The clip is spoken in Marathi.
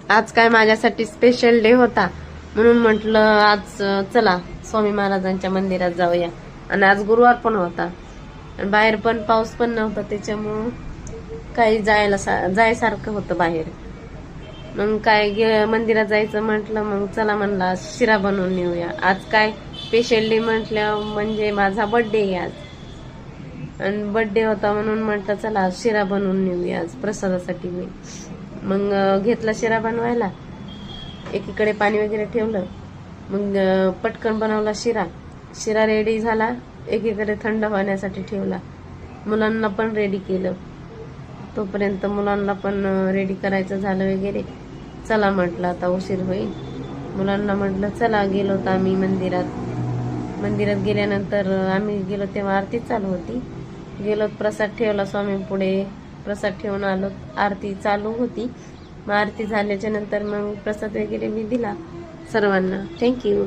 आज काय माझ्यासाठी स्पेशल डे होता म्हणून म्हटलं आज चला स्वामी महाराजांच्या मंदिरात जाऊया. आणि आज गुरुवार पण होता आणि बाहेर पण पाऊस पण नव्हता, त्याच्यामुळं काही जायसारखं होतं बाहेर. मग काय मंदिरात जायचं म्हटलं, मग चला म्हणला शिरा बनवून नेऊया. आज काय स्पेशल डे म्हटलं म्हणजे माझा बर्थडे आहे आज, आणि बर्थडे होता म्हणून म्हटलं चला शिरा बनवून नेऊया आज प्रसादासाठी. मी मग घेतला शिरा बनवायला, एकीकडे पाणी वगैरे ठेवलं, मग पटकन बनवला शिरा. शिरा रेडी झाला, एकीकडे थंड होण्यासाठी ठेवला. मुलांना पण रेडी केलं, तोपर्यंत मुलांना पण रेडी करायचं झालं वगैरे. चला म्हटलं आता उशीर होईल. मुलांना म्हटलं चला. गेलो तर आम्ही मंदिरात गेल्यानंतर आम्ही गेलो तेव्हा आरती चालू होती. गेलो, प्रसाद ठेवला स्वामी पुढे, प्रसाद ठेवून आलो. आरती चालू होती. मग आरती झाल्याच्या नंतर मग प्रसाद वगैरे मी दिला सर्वांना. थँक्यू.